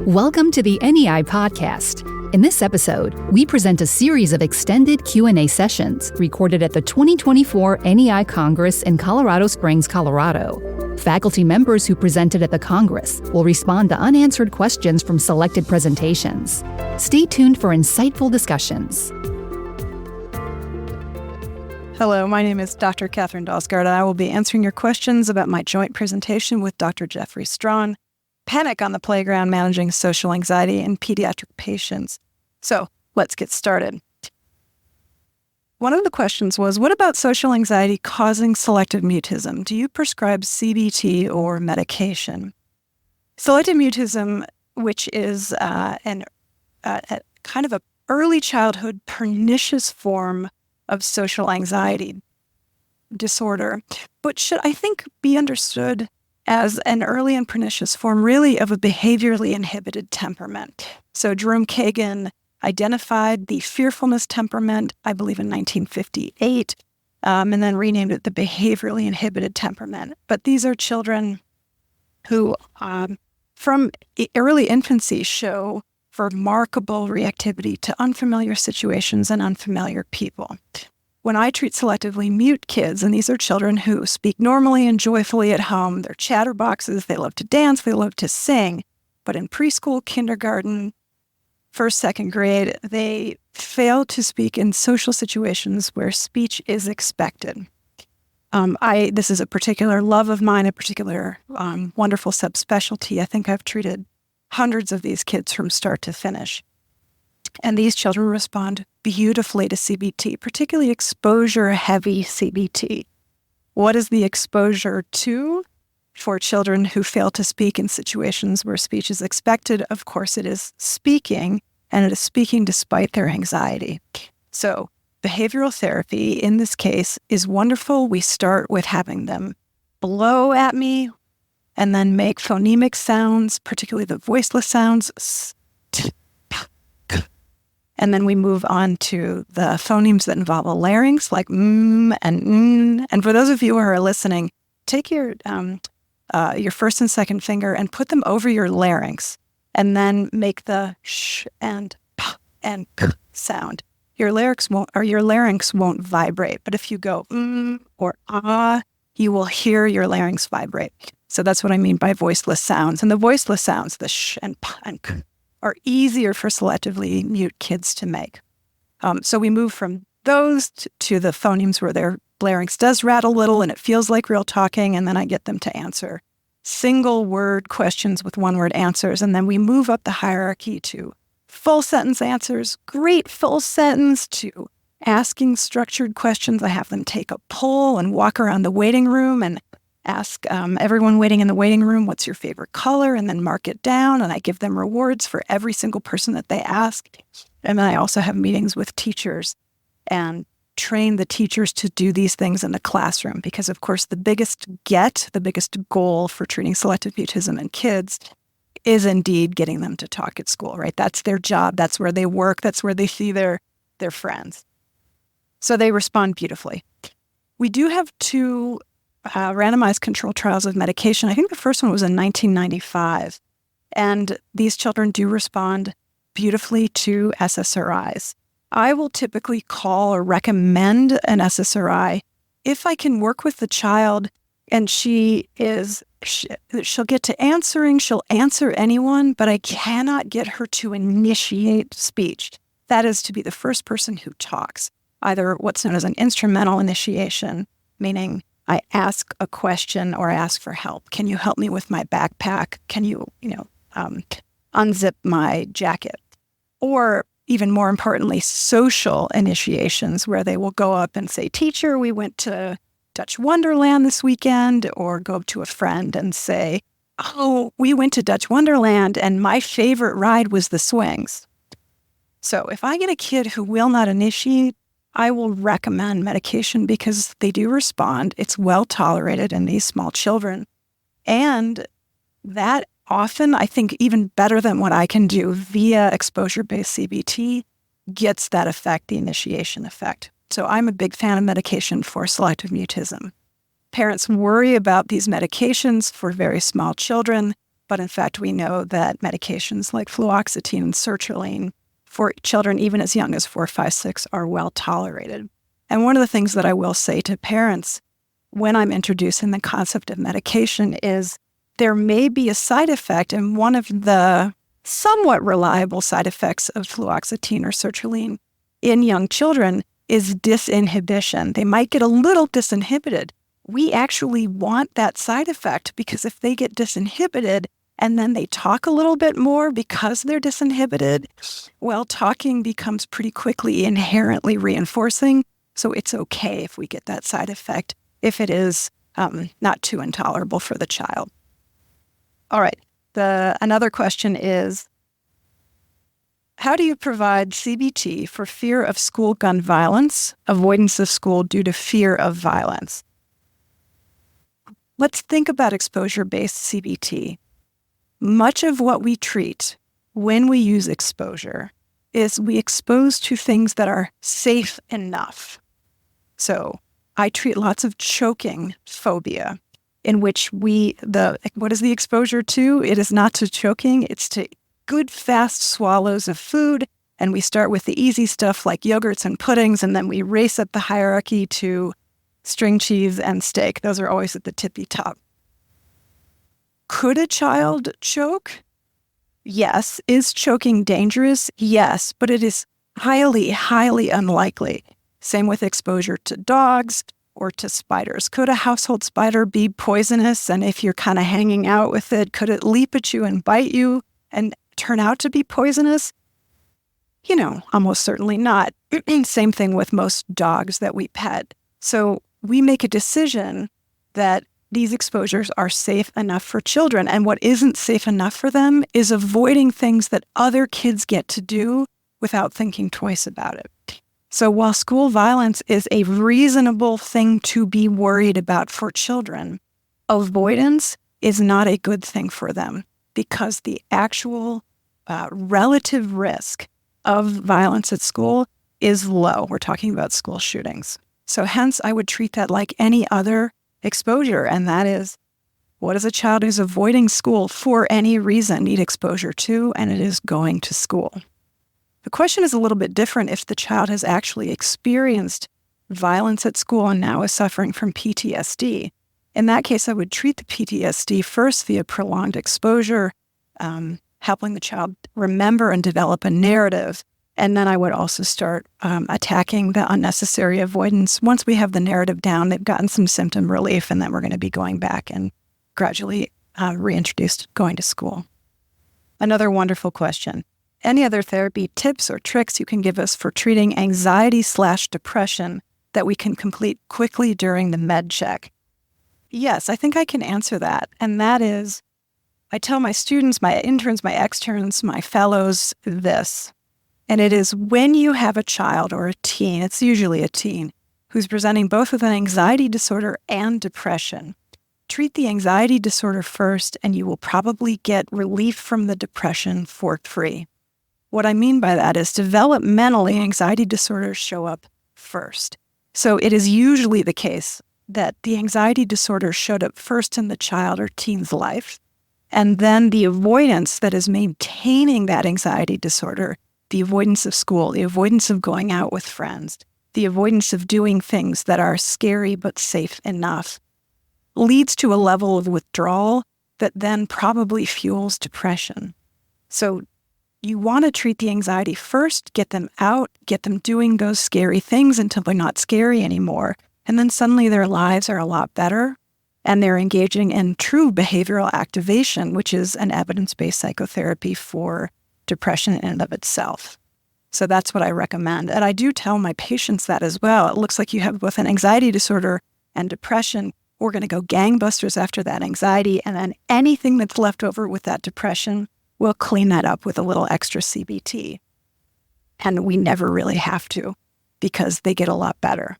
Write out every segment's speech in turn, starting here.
Welcome to the NEI podcast. In this episode, we present a series of extended Q&A sessions recorded at the 2024 NEI Congress in Colorado Springs, Colorado. Faculty members who presented at the Congress will respond to unanswered questions from selected presentations. Stay tuned for insightful discussions. Hello, my name is Dr. Katherine Dahlsgaard, and I will be answering your questions about my joint presentation with Dr. Jeffrey Strawn, Panic on the Playground, Managing Social Anxiety in Pediatric Patients. So let's get started. One of the questions was, what about social anxiety causing selective mutism? Do you prescribe CBT or medication? Selective mutism, which is a kind of an early childhood pernicious form of social anxiety disorder, but should, I think, be understood as an early and pernicious form, really, of a behaviorally inhibited temperament. So Jerome Kagan identified the fearfulness temperament, I believe in 1958, and then renamed it the behaviorally inhibited temperament. But these are children who, from early infancy, show remarkable reactivity to unfamiliar situations and unfamiliar people. When I treat selectively mute kids, and these are children who speak normally and joyfully at home, they're chatterboxes, they love to dance, they love to sing, but in preschool, kindergarten, first, second grade, they fail to speak in social situations where speech is expected. This is a particular love of mine, a particular wonderful subspecialty. I think I've treated hundreds of these kids from start to finish. And these children respond beautifully to CBT, particularly exposure-heavy CBT. What is the exposure to for children who fail to speak in situations where speech is expected? Of course, it is speaking, and it is speaking despite their anxiety. So behavioral therapy, in this case, is wonderful. We start with having them blow at me and then make phonemic sounds, particularly the voiceless sounds. And then we move on to the phonemes that involve a larynx, like and And for those of you who are listening, take your first and second finger and put them over your larynx, and then make the sh and p and k sound. Your larynx won't vibrate, but if you go or ah, you will hear your larynx vibrate. So that's what I mean by voiceless sounds. And the voiceless sounds, the sh and p and k, are easier for selectively mute kids to make. So we move from those to the phonemes where their larynx does rattle a little and it feels like real talking, and then I get them to answer single word questions with one word answers. And then we move up the hierarchy to full sentence answers, great full sentence, to asking structured questions. I have them take a poll and walk around the waiting room and ask everyone waiting in the waiting room, what's your favorite color? And then mark it down. And I give them rewards for every single person that they ask. And then I also have meetings with teachers and train the teachers to do these things in the classroom. Because, of course, the biggest goal for treating selective mutism in kids is indeed getting them to talk at school, right? That's their job. That's where they work. That's where they see their friends. So they respond beautifully. We do have two randomized controlled trials of medication. I think the first one was in 1995. And these children do respond beautifully to SSRIs. I will typically call or recommend an SSRI if I can work with the child and she'll get to answering, she'll answer anyone, but I cannot get her to initiate speech. That is to be the first person who talks, either what's known as an instrumental initiation, meaning I ask a question or I ask for help. Can you help me with my backpack? Can you unzip my jacket? Or even more importantly, social initiations where they will go up and say, teacher, we went to Dutch Wonderland this weekend, or go up to a friend and say, oh, we went to Dutch Wonderland and my favorite ride was the swings. So if I get a kid who will not initiate, I will recommend medication because they do respond. It's well tolerated in these small children. And that often, I think even better than what I can do via exposure-based CBT, gets that effect, the initiation effect. So I'm a big fan of medication for selective mutism. Parents worry about these medications for very small children. But in fact, we know that medications like fluoxetine and sertraline for children even as young as 4, 5, 6 are well tolerated. And one of the things that I will say to parents when I'm introducing the concept of medication is there may be a side effect, and one of the somewhat reliable side effects of fluoxetine or sertraline in young children is disinhibition. They might get a little disinhibited. We actually want that side effect because if they get disinhibited and then they talk a little bit more because they're disinhibited, well, talking becomes pretty quickly inherently reinforcing. So it's okay if we get that side effect if it is not too intolerable for the child. All right. Another question is, how do you provide CBT for fear of school gun violence, avoidance of school due to fear of violence? Let's think about exposure-based CBT. Much of what we treat when we use exposure is we expose to things that are safe enough. So I treat lots of choking phobia, in which what is the exposure to? It is not to choking, it's to good, fast swallows of food. And we start with the easy stuff like yogurts and puddings, and then we race up the hierarchy to string cheese and steak. Those are always at the tippy top. Could a child choke? Yes. Is choking dangerous? Yes, but it is highly, highly unlikely. Same with exposure to dogs or to spiders. Could a household spider be poisonous? And if you're kind of hanging out with it, could it leap at you and bite you and turn out to be poisonous? Almost certainly not. Same thing with most dogs that we pet. So we make a decision that these exposures are safe enough for children. And what isn't safe enough for them is avoiding things that other kids get to do without thinking twice about it. So while school violence is a reasonable thing to be worried about for children, avoidance is not a good thing for them because the actual relative risk of violence at school is low. We're talking about school shootings. So hence, I would treat that like any other exposure, and that is, what does a child who's avoiding school for any reason need exposure to? And it is going to school. The question is a little bit different if the child has actually experienced violence at school and now is suffering from PTSD. In that case, I would treat the PTSD first via prolonged exposure, helping the child remember and develop a narrative. And then I would also start attacking the unnecessary avoidance. Once we have the narrative down, they've gotten some symptom relief, and then we're going to be going back and gradually reintroduced going to school. Another wonderful question. Any other therapy tips or tricks you can give us for treating anxiety/depression that we can complete quickly during the med check? Yes, I think I can answer that. And that is, I tell my students, my interns, my externs, my fellows this. And it is when you have a child or a teen, it's usually a teen, who's presenting both with an anxiety disorder and depression, treat the anxiety disorder first, and you will probably get relief from the depression for free. What I mean by that is developmentally, anxiety disorders show up first. So it is usually the case that the anxiety disorder showed up first in the child or teen's life, and then the avoidance that is maintaining that anxiety disorder, the avoidance of school, the avoidance of going out with friends, the avoidance of doing things that are scary but safe enough, leads to a level of withdrawal that then probably fuels depression. So you want to treat the anxiety first, get them out, get them doing those scary things until they're not scary anymore. And then suddenly their lives are a lot better, and they're engaging in true behavioral activation, which is an evidence-based psychotherapy for depression in and of itself. So that's what I recommend. And I do tell my patients that as well. It looks like you have both an anxiety disorder and depression. We're going to go gangbusters after that anxiety, and then anything that's left over with that depression, we'll clean that up with a little extra CBT. And we never really have to because they get a lot better.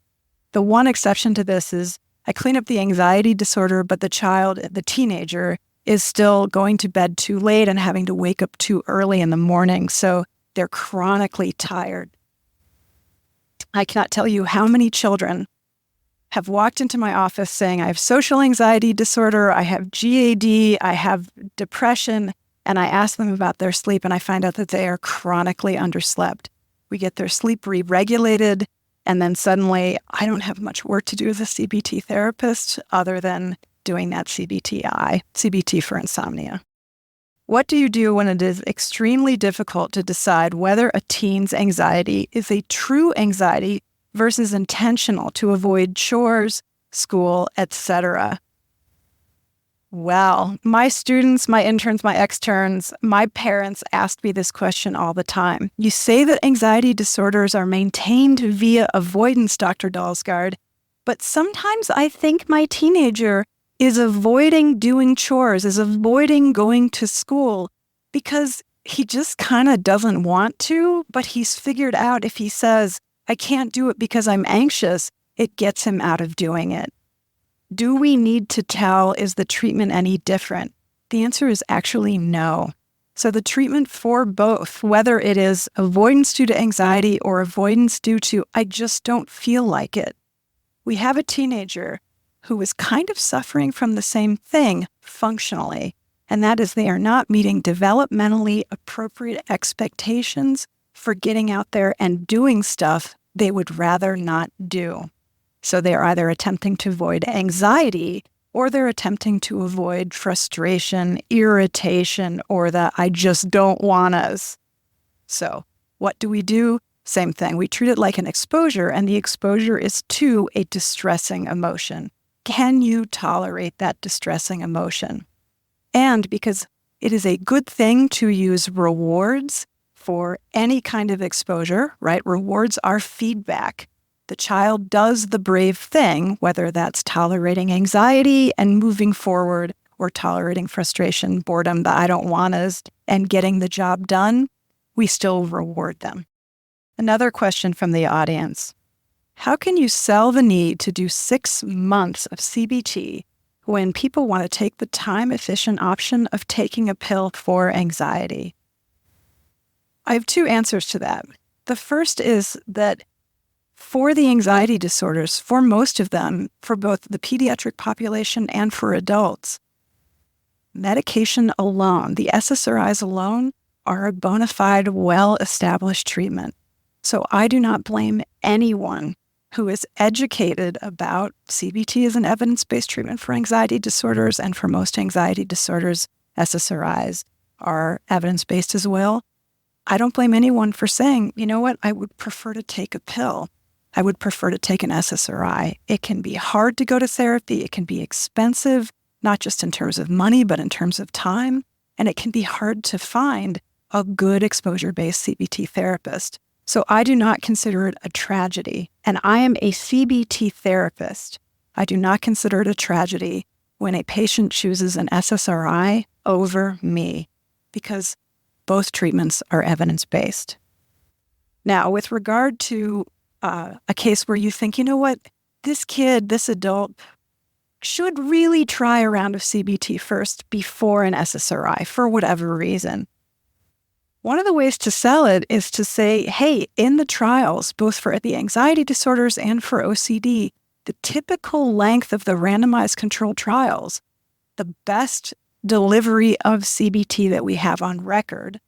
The one exception to this is I clean up the anxiety disorder, but the child, the teenager, is still going to bed too late and having to wake up too early in the morning. So they're chronically tired. I cannot tell you how many children have walked into my office saying, I have social anxiety disorder, I have GAD, I have depression, and I ask them about their sleep, and I find out that they are chronically underslept. We get their sleep re-regulated, and then suddenly I don't have much work to do as a CBT therapist other than doing that CBT for insomnia. What do you do when it is extremely difficult to decide whether a teen's anxiety is a true anxiety versus intentional to avoid chores, school, etc.? Well, my students, my interns, my externs, my parents asked me this question all the time. You say that anxiety disorders are maintained via avoidance, Dr. Dahlsgaard, but sometimes I think my teenager is avoiding doing chores, is avoiding going to school because he just kind of doesn't want to, but he's figured out if he says, I can't do it because I'm anxious, it gets him out of doing it. Do we need to tell, is the treatment any different? The answer is actually no. So the treatment for both, whether it is avoidance due to anxiety or avoidance due to, I just don't feel like it. We have a teenager who is kind of suffering from the same thing functionally, and that is they are not meeting developmentally appropriate expectations for getting out there and doing stuff they would rather not do. So they are either attempting to avoid anxiety or they're attempting to avoid frustration, irritation, or the I just don't want-us. So what do? Same thing. We treat it like an exposure, and the exposure is to a distressing emotion. Can you tolerate that distressing emotion? And because it is a good thing to use rewards for any kind of exposure, right? Rewards are feedback. The child does the brave thing, whether that's tolerating anxiety and moving forward or tolerating frustration, boredom, the I don't want-us, and getting the job done, we still reward them. Another question from the audience. How can you sell the need to do 6 months of CBT when people want to take the time-efficient option of taking a pill for anxiety? I have 2 answers to that. The first is that for the anxiety disorders, for most of them, for both the pediatric population and for adults, medication alone, the SSRIs alone, are a bona fide, well-established treatment. So I do not blame anyone who is educated about CBT as an evidence-based treatment for anxiety disorders, and for most anxiety disorders, SSRIs are evidence-based as well. I don't blame anyone for saying, you know what, I would prefer to take a pill. I would prefer to take an SSRI. It can be hard to go to therapy. It can be expensive, not just in terms of money, but in terms of time. And it can be hard to find a good exposure-based CBT therapist. So I do not consider it a tragedy. And I am a CBT therapist. I do not consider it a tragedy when a patient chooses an SSRI over me, because both treatments are evidence-based. Now, with regard to a case where you think, you know what, this kid, this adult, should really try a round of CBT first before an SSRI for whatever reason. One of the ways to sell it is to say, hey, in the trials, both for the anxiety disorders and for OCD, the typical length of the randomized controlled trials, the best delivery of CBT that we have on record,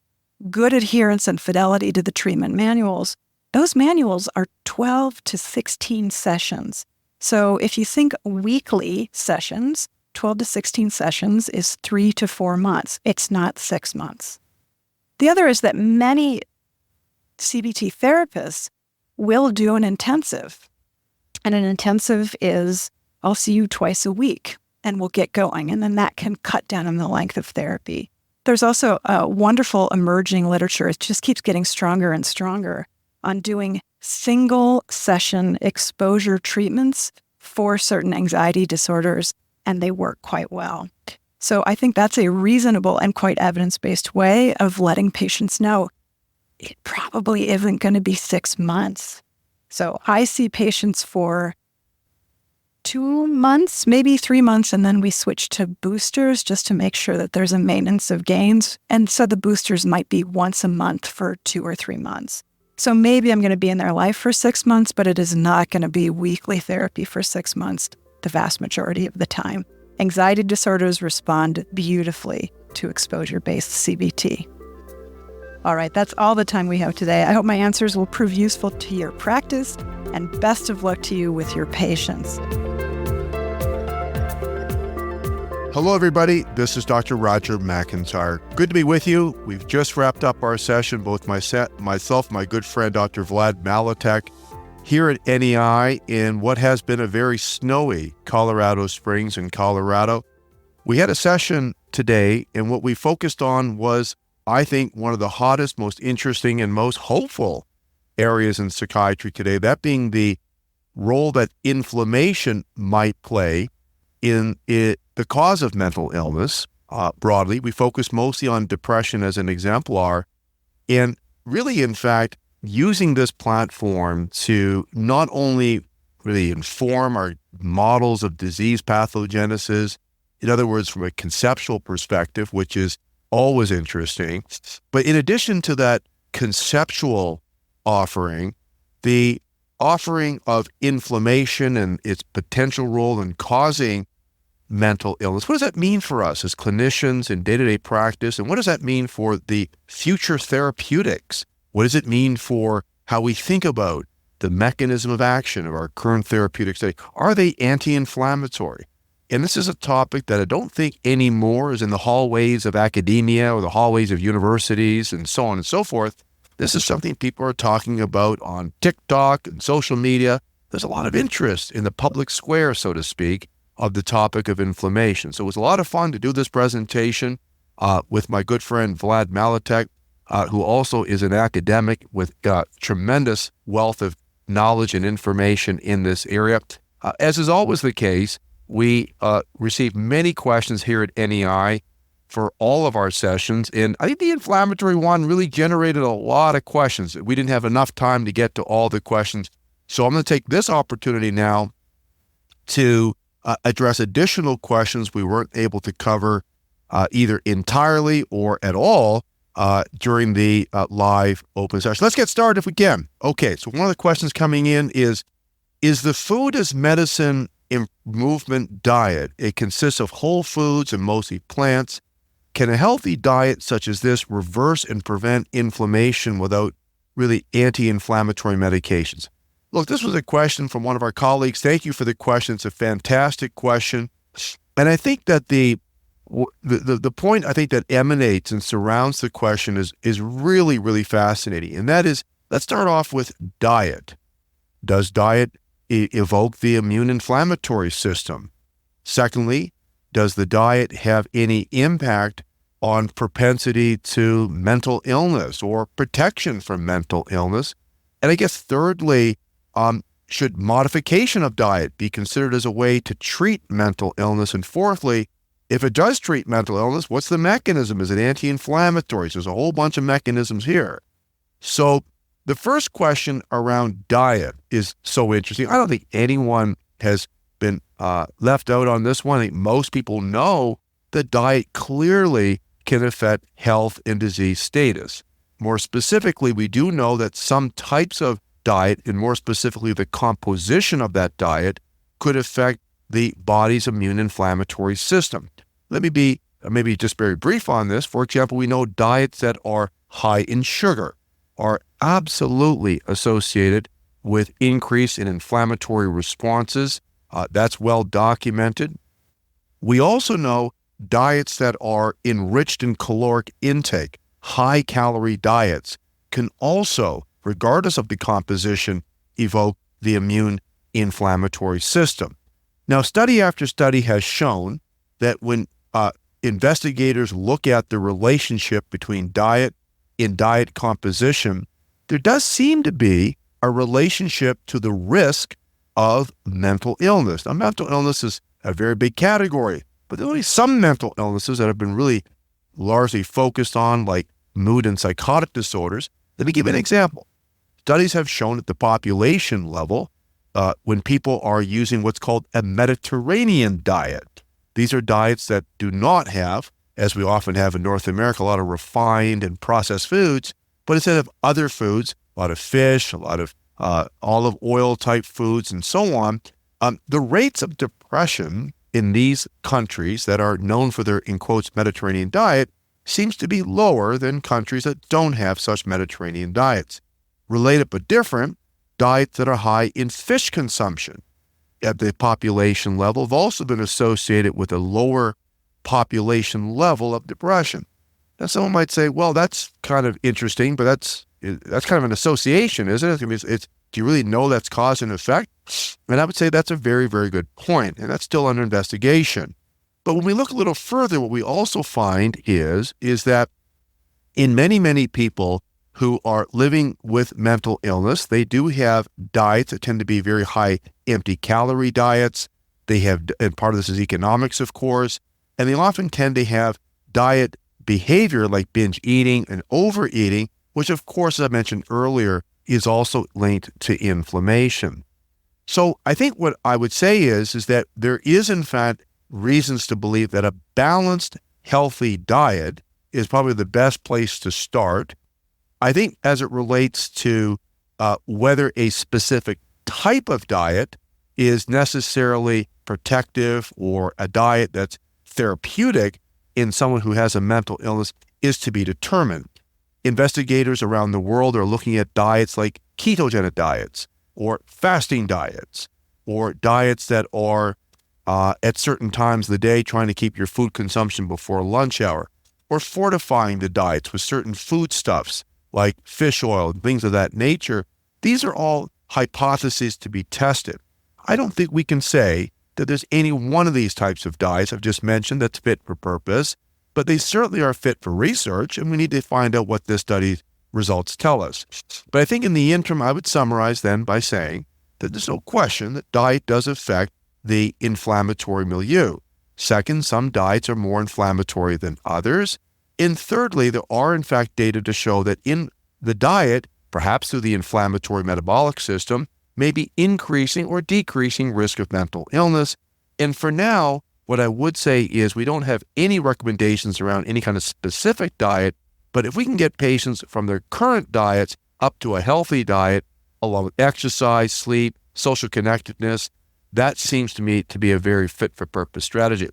good adherence and fidelity to the treatment manuals, those manuals are 12 to 16 sessions. So if you think weekly sessions, 12 to 16 sessions is 3 to 4 months. It's not 6 months. The other is that many CBT therapists will do an intensive. And an intensive is, I'll see you twice a week and we'll get going. And then that can cut down on the length of therapy. There's also a wonderful emerging literature. It just keeps getting stronger and stronger on doing single session exposure treatments for certain anxiety disorders, and they work quite well. So I think that's a reasonable and quite evidence-based way of letting patients know it probably isn't going to be 6 months. So I see patients for 2 months, maybe 3 months, and then we switch to boosters just to make sure that there's a maintenance of gains. And so the boosters might be once a month for 2 or 3 months. So maybe I'm going to be in their life for 6 months, but it is not going to be weekly therapy for 6 months the vast majority of the time. Anxiety disorders respond beautifully to exposure-based CBT. All right, that's all the time we have today. I hope my answers will prove useful to your practice, and best of luck to you with your patients. Hello, everybody. This is Dr. Roger McIntyre. Good to be with you. We've just wrapped up our session, both myself, my good friend, Dr. Vlad Maletic, here at NEI in what has been a very snowy Colorado Springs in Colorado. We had a session today, and what we focused on was, I think, one of the hottest, most interesting, and most hopeful areas in psychiatry today, that being the role that inflammation might play in the cause of mental illness. Broadly, we focus mostly on depression as an exemplar, and really, in fact, using this platform to not only really inform our models of disease pathogenesis, in other words, from a conceptual perspective, which is always interesting, but in addition to that conceptual offering, the offering of inflammation and its potential role in causing mental illness. What does that mean for us as clinicians in day-to-day practice? And what does that mean for the future therapeutics? What does it mean for how we think about the mechanism of action of our current therapeutics today? Are they anti-inflammatory? And this is a topic that I don't think anymore is in the hallways of academia or the hallways of universities and so on and so forth. This is something people are talking about on TikTok and social media. There's a lot of interest in the public square, so to speak, of the topic of inflammation. So it was a lot of fun to do this presentation with my good friend Vlad Maletic, who also is an academic with tremendous wealth of knowledge and information in this area. As is always the case, we received many questions here at NEI for all of our sessions, and I think the inflammatory one really generated a lot of questions. We didn't have enough time to get to all the questions, so I'm going to take this opportunity now to address additional questions we weren't able to cover either entirely or at all during the live open session. Let's get started if we can. Okay, so one of the questions coming in is the food as medicine movement diet? It consists of whole foods and mostly plants. Can a healthy diet such as this reverse and prevent inflammation without really anti-inflammatory medications? Look, this was a question from one of our colleagues. Thank you for the question. It's a fantastic question. And I think that the point I think that emanates and surrounds the question is really, really fascinating. And that is, let's start off with diet. Does diet evoke the immune inflammatory system? Secondly, does the diet have any impact on propensity to mental illness or protection from mental illness? And I guess thirdly, should modification of diet be considered as a way to treat mental illness? And fourthly, if it does treat mental illness, what's the mechanism? Is it anti-inflammatory? So there's a whole bunch of mechanisms here. So the first question around diet is so interesting. I don't think anyone has been left out on this one. I think most people know that diet clearly can affect health and disease status. More specifically, we do know that some types of diet, and more specifically the composition of that diet, could affect the body's immune inflammatory system. Let me be maybe just very brief on this. For example, we know diets that are high in sugar are absolutely associated with increase in inflammatory responses. That's well documented. We also know diets that are enriched in caloric intake, high calorie diets, can also, regardless of the composition, evoke the immune inflammatory system. Now, study after study has shown that when investigators look at the relationship between diet and diet composition, there does seem to be a relationship to the risk of mental illness. Now, mental illness is a very big category, but there are only some mental illnesses that have been really largely focused on, like mood and psychotic disorders. Let me give you an example. Studies have shown at the population level, when people are using what's called a Mediterranean diet, these are diets that do not have, as we often have in North America, a lot of refined and processed foods, but instead of other foods a lot of fish, a lot of olive oil type foods, and so on, the rates of depression in these countries that are known for their, in quotes, Mediterranean diet seems to be lower than countries that don't have such Mediterranean diets. Related but different, diets that are high in fish consumption at the population level have also been associated with a lower population level of depression. Now, someone might say, well, that's kind of interesting, but that's kind of an association, isn't it? I mean, do you really know that's cause and effect? And I would say that's a very, very good point, and that's still under investigation. But when we look a little further, what we also find is that in many, many people who are living with mental illness, they do have diets that tend to be very high empty calorie diets. They have, and part of this is economics, of course, and they often tend to have diet behavior like binge eating and overeating, which, of course, as I mentioned earlier, is also linked to inflammation. So I think what I would say is that there is, in fact, reasons to believe that a balanced, healthy diet is probably the best place to start. I think as it relates to whether a specific type of diet is necessarily protective or a diet that's therapeutic in someone who has a mental illness is to be determined. Investigators around the world are looking at diets like ketogenic diets or fasting diets or diets that are at certain times of the day trying to keep your food consumption before lunch hour, or fortifying the diets with certain foodstuffs like fish oil and things of that nature. These are all hypotheses to be tested. I don't think we can say that there's any one of these types of diets I've just mentioned that's fit for purpose, but they certainly are fit for research, and we need to find out what this study's results tell us. But I think in the interim, I would summarize then by saying that there's no question that diet does affect the inflammatory milieu. Second, some diets are more inflammatory than others. And thirdly, there are in fact data to show that in the diet, perhaps through the inflammatory metabolic system, may be increasing or decreasing risk of mental illness. And for now, what I would say is we don't have any recommendations around any kind of specific diet, but if we can get patients from their current diets up to a healthy diet, along with exercise, sleep, social connectedness, that seems to me to be a very fit-for-purpose strategy.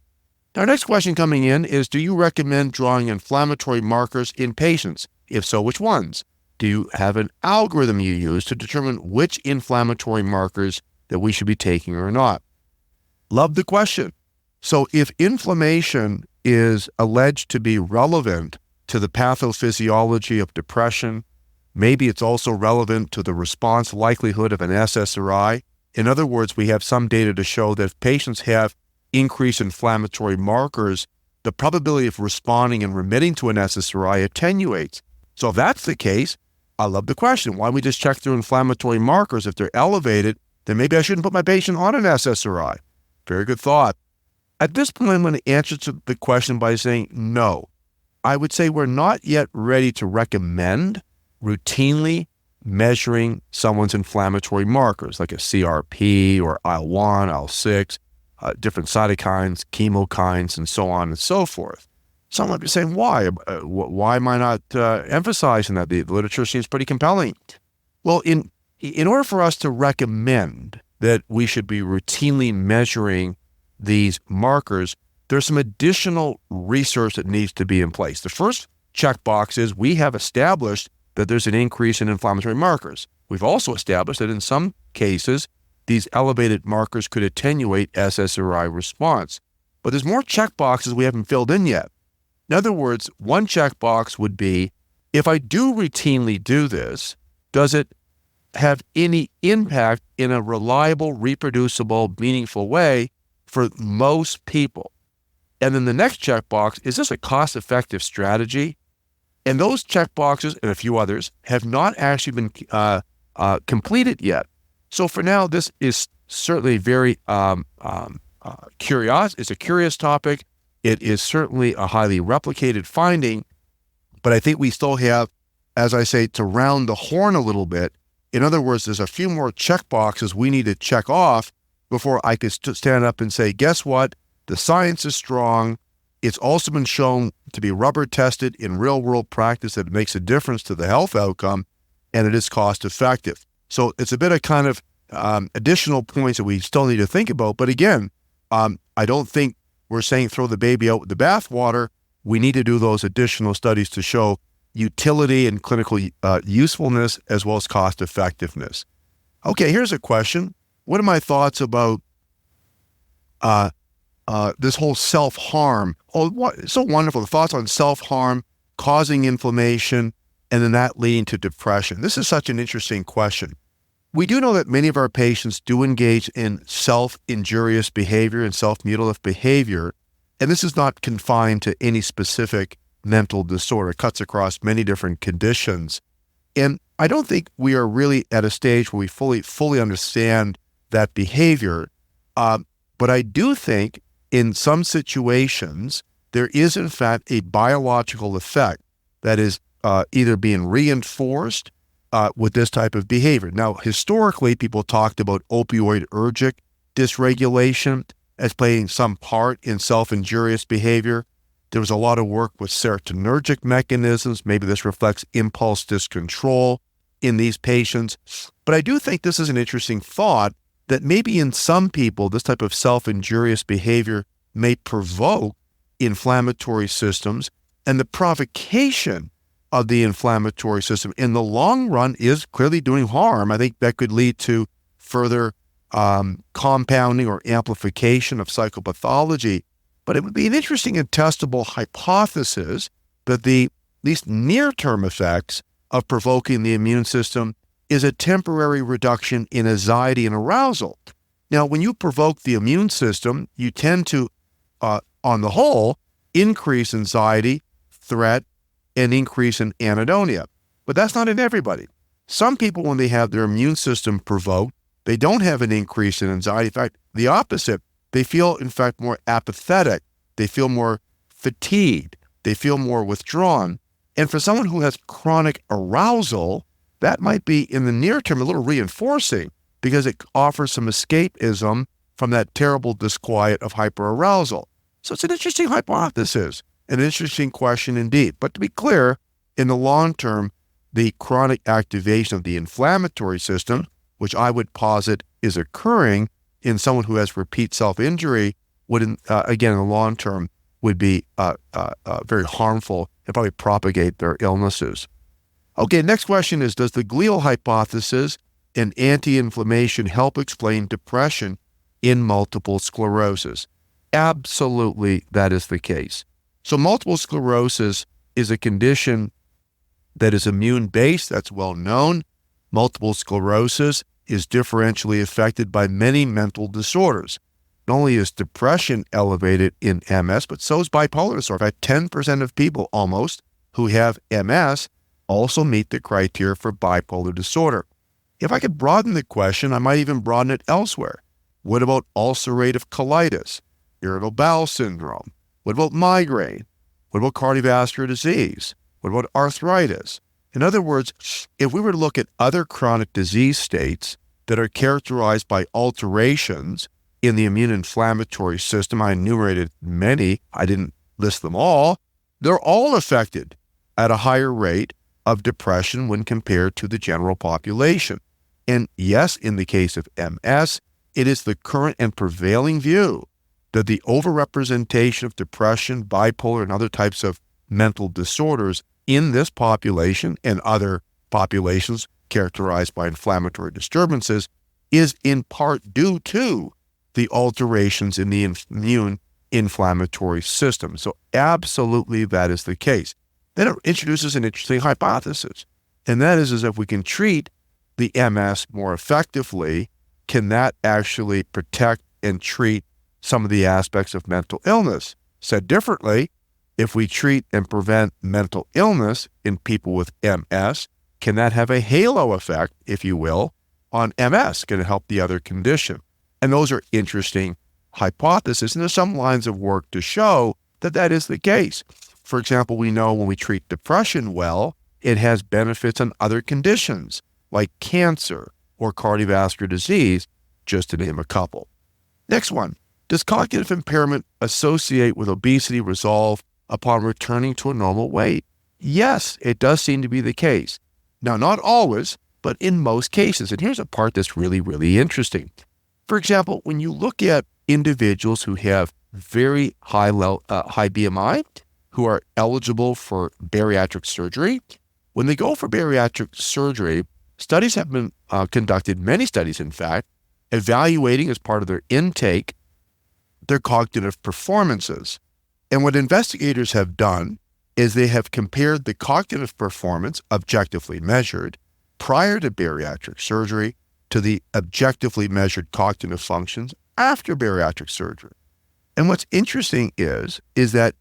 Our next question coming in is, do you recommend drawing inflammatory markers in patients? If so, which ones? Do you have an algorithm you use to determine which inflammatory markers that we should be taking or not? Love the question. So if inflammation is alleged to be relevant to the pathophysiology of depression, maybe it's also relevant to the response likelihood of an SSRI. In other words, we have some data to show that if patients have increased inflammatory markers, the probability of responding and remitting to an SSRI attenuates. So if that's the case, I love the question. Why don't we just check their inflammatory markers? If they're elevated, then maybe I shouldn't put my patient on an SSRI. Very good thought. At this point, I'm going to answer to the question by saying no. I would say we're not yet ready to recommend routinely measuring someone's inflammatory markers like a CRP or IL-1, IL-6, different cytokines, chemokines, and so on and so forth. Some might be saying, why? Why am I not emphasizing that? The literature seems pretty compelling. Well, in order for us to recommend that we should be routinely measuring these markers, there's some additional research that needs to be in place. The first checkbox is we have established that there's an increase in inflammatory markers. We've also established that in some cases, these elevated markers could attenuate SSRI response. But there's more checkboxes we haven't filled in yet. In other words, one checkbox would be, if I do routinely do this, does it have any impact in a reliable, reproducible, meaningful way for most people? And then the next checkbox, is this a cost-effective strategy? And those checkboxes and a few others have not actually been completed yet. So for now, this is certainly very curious. It's a curious topic. It is certainly a highly replicated finding, but I think we still have, as I say, to round the horn a little bit. In other words, there's a few more checkboxes we need to check off before I could stand up and say, guess what? The science is strong. It's also been shown to be rubber tested in real world practice that it makes a difference to the health outcome. and it is cost effective. So it's a bit of kind of additional points that we still need to think about. But again, I don't think we're saying throw the baby out with the bathwater. We need to do those additional studies to show utility and clinical usefulness as well as cost effectiveness. Okay, here's a question. What are my thoughts about this whole self-harm? Oh, what, so wonderful. The thoughts on self-harm, causing inflammation, and then that leading to depression. This is such an interesting question. We do know that many of our patients do engage in self-injurious behavior and self-mutilative behavior, and this is not confined to any specific mental disorder. It cuts across many different conditions. And I don't think we are really at a stage where we fully understand that behavior. But I do think in some situations, there is in fact a biological effect that is either being reinforced with this type of behavior. Now, historically, people talked about opioidergic dysregulation as playing some part in self-injurious behavior. There was a lot of work with serotonergic mechanisms. Maybe this reflects impulse discontrol in these patients. But I do think this is an interesting thought that maybe in some people, this type of self-injurious behavior may provoke inflammatory systems, and the provocation of the inflammatory system in the long run is clearly doing harm. I think that could lead to further compounding or amplification of psychopathology. But it would be an interesting and testable hypothesis that the at least near-term effects of provoking the immune system is a temporary reduction in anxiety and arousal. Now, when you provoke the immune system, you tend to, on the whole, increase anxiety, threat, and increase in anhedonia. But that's not in everybody. Some people, when they have their immune system provoked, they don't have an increase in anxiety. In fact, the opposite. They feel, in fact, more apathetic. They feel more fatigued. They feel more withdrawn. And for someone who has chronic arousal, that might be, in the near term, a little reinforcing because it offers some escapism from that terrible disquiet of hyperarousal. So it's an interesting hypothesis, an interesting question indeed. But to be clear, in the long term, the chronic activation of the inflammatory system, which I would posit is occurring in someone who has repeat self-injury, would, again, in the long term, would be very harmful and probably propagate their illnesses. Okay, next question is, does the glial hypothesis and anti-inflammation help explain depression in multiple sclerosis? Absolutely, that is the case. So multiple sclerosis is a condition that is immune-based, that's well known. Multiple sclerosis is differentially affected by many mental disorders. Not only is depression elevated in MS, but so is bipolar disorder. In fact, 10% of people almost who have MS also meet the criteria for bipolar disorder. If I could broaden the question, I might even broaden it elsewhere. What about ulcerative colitis, irritable bowel syndrome? What about migraine? What about cardiovascular disease? What about arthritis? In other words, if we were to look at other chronic disease states that are characterized by alterations in the immune inflammatory system, I enumerated many, I didn't list them all, they're all affected at a higher rate of depression when compared to the general population. And yes, in the case of MS, it is the current and prevailing view that the overrepresentation of depression, bipolar, and other types of mental disorders in this population and other populations characterized by inflammatory disturbances is in part due to the alterations in the immune inflammatory system. So absolutely that is the case. Then it introduces an interesting hypothesis, and that is if we can treat the MS more effectively, can that actually protect and treat some of the aspects of mental illness? Said differently, if we treat and prevent mental illness in people with MS, can that have a halo effect, if you will, on MS? Can it help the other condition? And those are interesting hypotheses, and there's some lines of work to show that that is the case. For example, we know when we treat depression well, it has benefits on other conditions like cancer or cardiovascular disease, just to name a couple. Next one, does cognitive impairment associate with obesity resolve upon returning to a normal weight? Yes, it does seem to be the case. Now, not always, but in most cases. And here's a part that's really, really interesting. For example, when you look at individuals who have very high BMI, who are eligible for bariatric surgery, when they go for bariatric surgery, studies have been conducted, many studies in fact, evaluating as part of their intake their cognitive performances. And what investigators have done is they have compared the cognitive performance objectively measured prior to bariatric surgery to the objectively measured cognitive functions after bariatric surgery. And what's interesting is that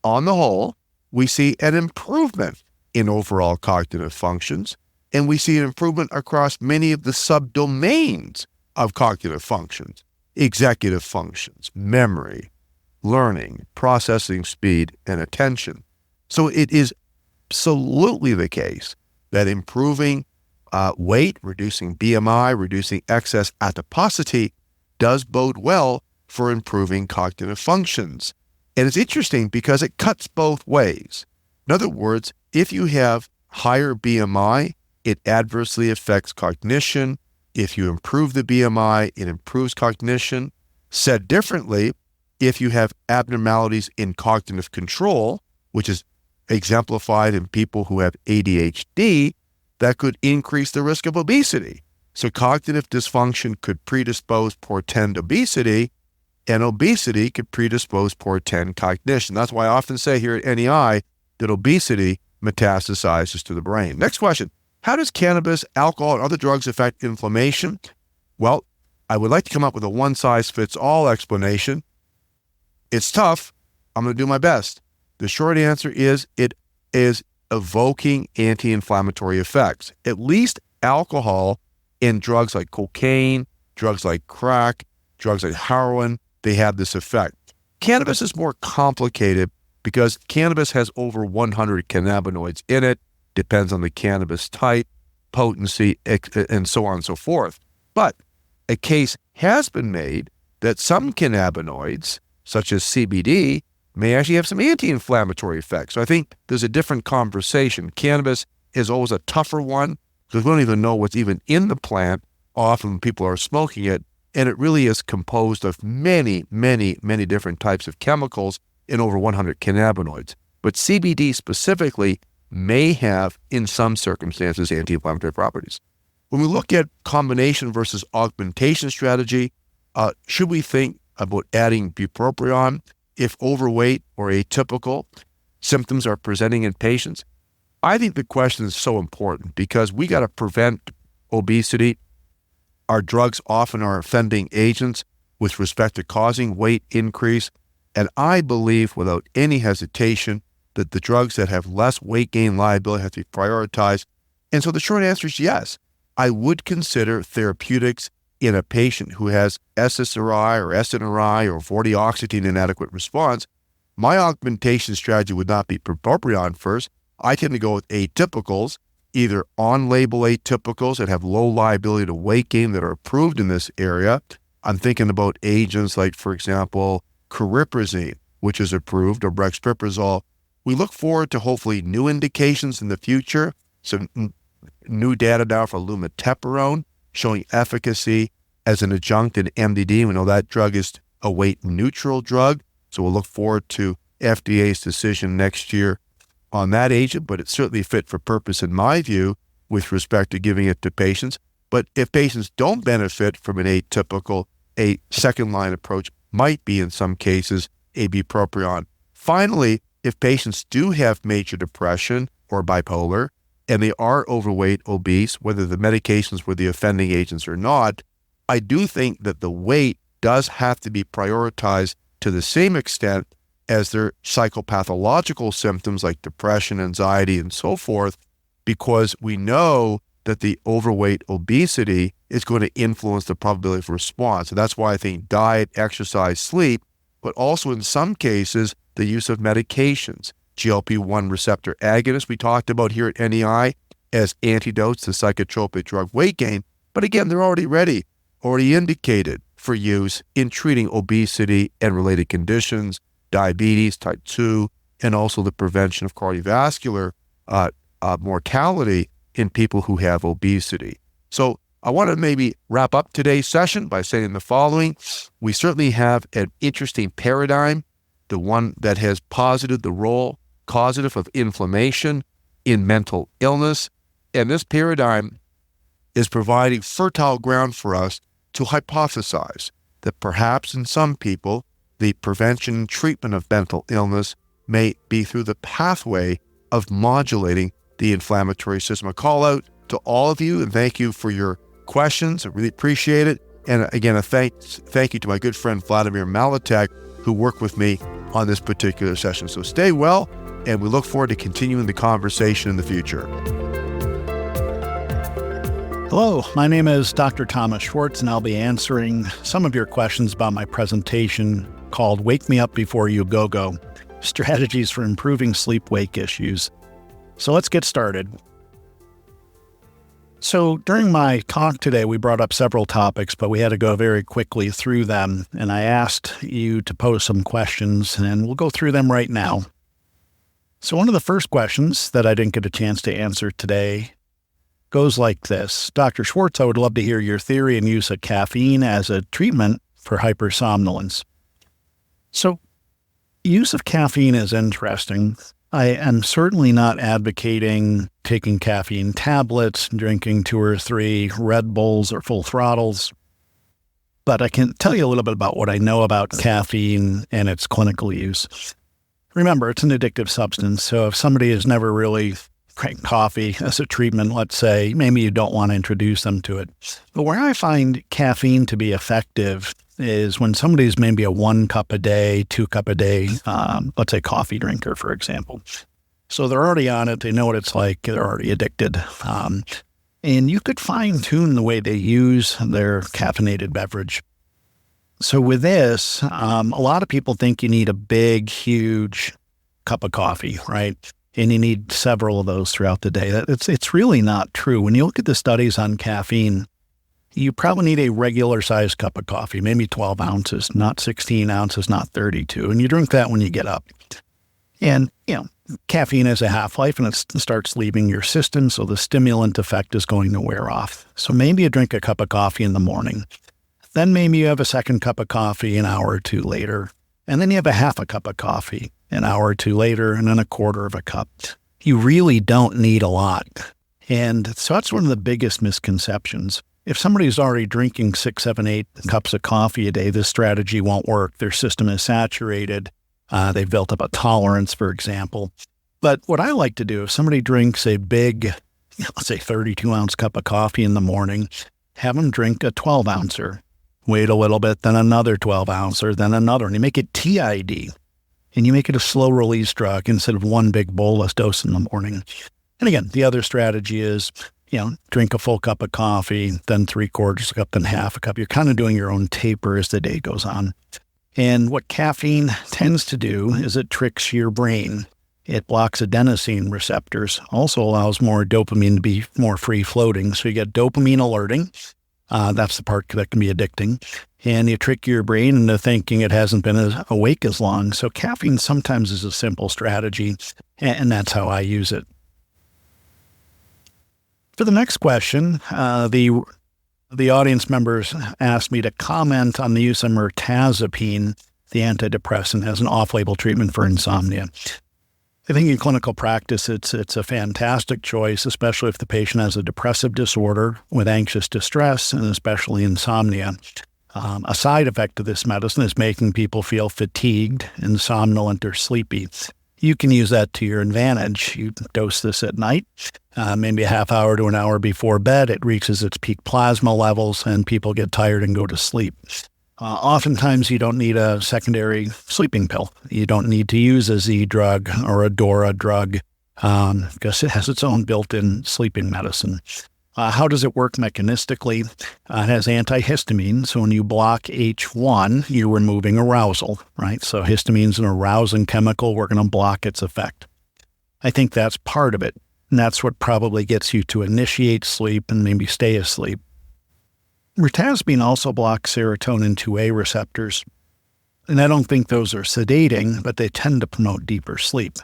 on the whole, we see an improvement in overall cognitive functions, and we see an improvement across many of the subdomains of cognitive functions, executive functions, memory, learning, processing speed, and attention. So it is absolutely the case that improving weight, reducing BMI, reducing excess adiposity does bode well for improving cognitive functions. And it's interesting because it cuts both ways. In other words, if you have higher BMI, it adversely affects cognition. If you improve the BMI, it improves cognition. Said differently, if you have abnormalities in cognitive control, which is exemplified in people who have ADHD, that could increase the risk of obesity. So cognitive dysfunction could predispose, portend obesity, and obesity could predispose, portend cognition. That's why I often say here at NEI that obesity metastasizes to the brain. Next question. How does cannabis, alcohol, and other drugs affect inflammation? Well, I would like to come up with a one-size-fits-all explanation. It's tough. I'm going to do my best. The short answer is it is evoking anti-inflammatory effects. At least alcohol and drugs like cocaine, drugs like crack, drugs like heroin, they have this effect. Cannabis is more complicated because cannabis has over 100 cannabinoids in it, depends on the cannabis type, potency, and so on and so forth. But a case has been made that some cannabinoids, such as CBD, may actually have some anti-inflammatory effects. So I think there's a different conversation. Cannabis is always a tougher one because we don't even know what's even in the plant. Often people are smoking it, and it really is composed of many, many, many different types of chemicals in over 100 cannabinoids. But CBD specifically may have, in some circumstances, anti-inflammatory properties. When we look at combination versus augmentation strategy, should we think about adding bupropion if overweight or atypical symptoms are presenting in patients? I think the question is so important because we got to prevent obesity. Our drugs often are offending agents with respect to causing weight increase. And I believe without any hesitation that the drugs that have less weight gain liability have to be prioritized. And so the short answer is yes. I would consider therapeutics in a patient who has SSRI or SNRI or vortioxetine inadequate response. My augmentation strategy would not be bupropion first. I tend to go with atypicals, either on-label atypicals that have low liability to weight gain that are approved in this area. I'm thinking about agents like, for example, cariprazine, which is approved, or brexpiprazole. We look forward to hopefully new indications in the future. Some new data now for lumateperone showing efficacy as an adjunct in MDD. We know that drug is a weight-neutral drug, so we'll look forward to FDA's decision next year on that agent, but it's certainly fit for purpose in my view with respect to giving it to patients. But if patients don't benefit from an atypical, a second-line approach might be in some cases a bupropion. Finally, if patients do have major depression or bipolar, and they are overweight, obese, whether the medications were the offending agents or not, I do think that the weight does have to be prioritized to the same extent as their psychopathological symptoms like depression, anxiety, and so forth, because we know that the overweight obesity is going to influence the probability of response. And that's why I think diet, exercise, sleep, but also in some cases, the use of medications. GLP-1 receptor agonists we talked about here at NEI as antidotes to psychotropic drug weight gain. But again, they're already indicated for use in treating obesity and related conditions, diabetes, type 2, and also the prevention of cardiovascular mortality. in people who have obesity. So I want to maybe wrap up today's session by saying the following. We certainly have an interesting paradigm, the one that has posited the role causative of inflammation in mental illness. And this paradigm is providing fertile ground for us to hypothesize that perhaps in some people, the prevention and treatment of mental illness may be through the pathway of modulating the inflammatory system. A call out to all of you, and thank you for your questions. I really appreciate it. And again, a thank you to my good friend Vladimir Maletic, who worked with me on this particular session. So stay well, and we look forward to continuing the conversation in the future. Hello, my name is Dr. Thomas Schwartz, and I'll be answering some of your questions about my presentation called Wake Me Up Before You Go-Go, Strategies for Improving Sleep-Wake Issues. So let's get started. So during my talk today, we brought up several topics, but we had to go very quickly through them, and I asked you to pose some questions, and we'll go through them right now. So one of the first questions that I didn't get a chance to answer today goes like this. Dr. Schwartz, I would love to hear your theory and use of caffeine as a treatment for hypersomnolence. So use of caffeine is interesting. I am certainly not advocating taking caffeine tablets, drinking 2 or 3 Red Bulls or full throttles, but I can tell you a little bit about what I know about caffeine and its clinical use. Remember, it's an addictive substance, so if somebody has never really drank coffee as a treatment, let's say, maybe you don't want to introduce them to it. But where I find caffeine to be effective is when somebody's maybe a 1 cup a day, 2 cup a day, let's say coffee drinker, for example. So they're already on it. They know what it's like. They're already addicted. And you could fine tune the way they use their caffeinated beverage. So with this, a lot of people think you need a big, huge cup of coffee, right? And you need several of those throughout the day. It's really not true. When you look at the studies on caffeine, you probably need a regular-sized cup of coffee, maybe 12 ounces, not 16 ounces, not 32. And you drink that when you get up. And, caffeine has a half-life, and it starts leaving your system, so the stimulant effect is going to wear off. So maybe you drink a cup of coffee in the morning. Then maybe you have a second cup of coffee an hour or two later. And then you have a half a cup of coffee an hour or two later, and then a quarter of a cup. You really don't need a lot. And so that's one of the biggest misconceptions. If somebody's already drinking 6, 7, 8 cups of coffee a day, this strategy won't work. Their system is saturated. They've built up a tolerance, for example. But what I like to do, if somebody drinks a big, let's say 32-ounce cup of coffee in the morning, have them drink a 12-ouncer. Wait a little bit, then another 12-ouncer, then another. And you make it TID. And you make it a slow-release drug instead of one big bolus dose in the morning. And again, the other strategy is, drink a full cup of coffee, then 3/4 cup, then half a cup. You're kind of doing your own taper as the day goes on. And what caffeine tends to do is it tricks your brain. It blocks adenosine receptors, also allows more dopamine to be more free-floating. So you get dopamine alerting. That's the part that can be addicting. And you trick your brain into thinking it hasn't been awake as long. So caffeine sometimes is a simple strategy, and that's how I use it. For the next question, the audience members asked me to comment on the use of mirtazapine, the antidepressant, as an off-label treatment for insomnia. I think in clinical practice, it's a fantastic choice, especially if the patient has a depressive disorder with anxious distress and especially insomnia. A side effect of this medicine is making people feel fatigued, insomnolent, or sleepy. You can use that to your advantage. You dose this at night, maybe a half hour to an hour before bed. It reaches its peak plasma levels, and people get tired and go to sleep. Oftentimes, you don't need a secondary sleeping pill. You don't need to use a Z drug or a DORA drug because it has its own built-in sleeping medicine. How does it work mechanistically? It has antihistamine. So when you block H1, you're removing arousal, right? So histamine's an arousing chemical. We're going to block its effect. I think that's part of it. And that's what probably gets you to initiate sleep and maybe stay asleep. Mirtazapine also blocks serotonin 2A receptors. And I don't think those are sedating, but they tend to promote deeper sleep.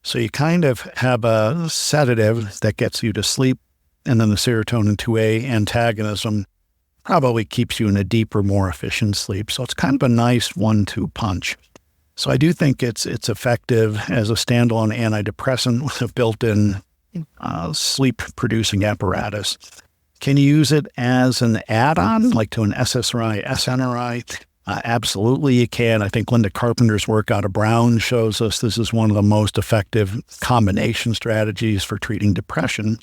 So you kind of have a sedative that gets you to sleep, and then the serotonin 2A antagonism probably keeps you in a deeper, more efficient sleep. So it's kind of a nice 1-2 punch. So I do think it's effective as a standalone antidepressant with a built-in sleep-producing apparatus. Can you use it as an add-on, like to an SSRI, SNRI? Absolutely you can. I think Linda Carpenter's work out of Brown shows us this is one of the most effective combination strategies for treating depression.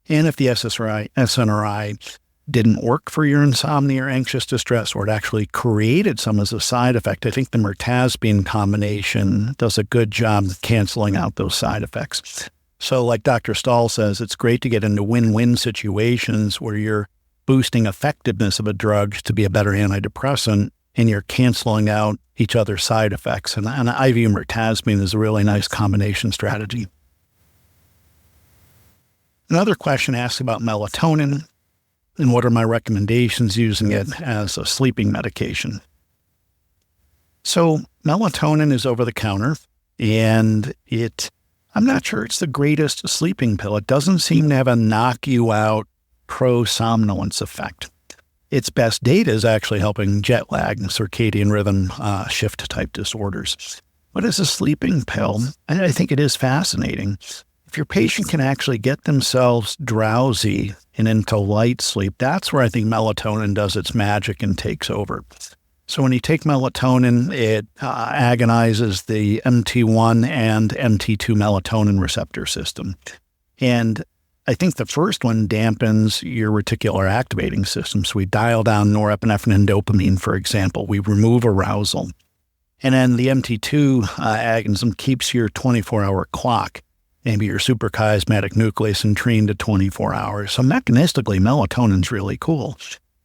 And if the SSRI, SNRI didn't work for your insomnia or anxious distress, or it actually created some as a side effect, I think the mirtazapine combination does a good job of canceling out those side effects. So like Dr. Stahl says, it's great to get into win-win situations where you're boosting effectiveness of a drug to be a better antidepressant, and you're canceling out each other's side effects. And I view mirtazapine as a really nice combination strategy. Another question asks about melatonin and what are my recommendations using it as a sleeping medication. So melatonin is over the counter, and I'm not sure it's the greatest sleeping pill. It doesn't seem to have a knock you out pro-somnolence effect. Its best data is actually helping jet lag and circadian rhythm shift type disorders. But as a sleeping pill, I think it is fascinating. If your patient can actually get themselves drowsy and into light sleep, that's where I think melatonin does its magic and takes over. So when you take melatonin, it agonizes the MT1 and MT2 melatonin receptor system. And I think the first one dampens your reticular activating system. So we dial down norepinephrine and dopamine, for example. We remove arousal. And then the MT2 agonism keeps your 24-hour clock, maybe your suprachiasmatic nucleus, entrained to 24 hours. So mechanistically, melatonin's really cool.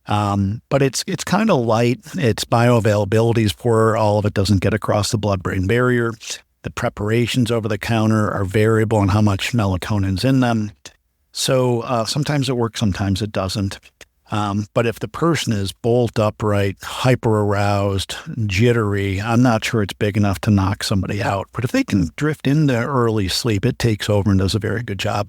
But it's kind of light. Its bioavailability is poor. All of it doesn't get across the blood-brain barrier. The preparations over the counter are variable in how much melatonin's in them. So sometimes it works, sometimes it doesn't. But if the person is bolt upright, hyper-aroused, jittery, I'm not sure it's big enough to knock somebody out. But if they can drift into early sleep, it takes over and does a very good job.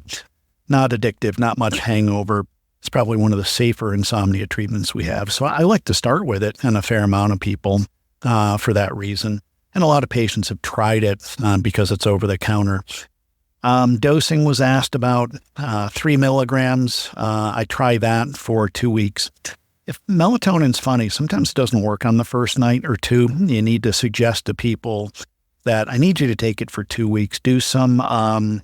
Not addictive, not much hangover. It's probably one of the safer insomnia treatments we have. So I like to start with it, and a fair amount of people for that reason. And a lot of patients have tried it because it's over the counter. Dosing was asked about 3 milligrams. I try that for 2 weeks. If melatonin's funny, sometimes it doesn't work on the first night or two. You need to suggest to people that I need you to take it for 2 weeks. Do some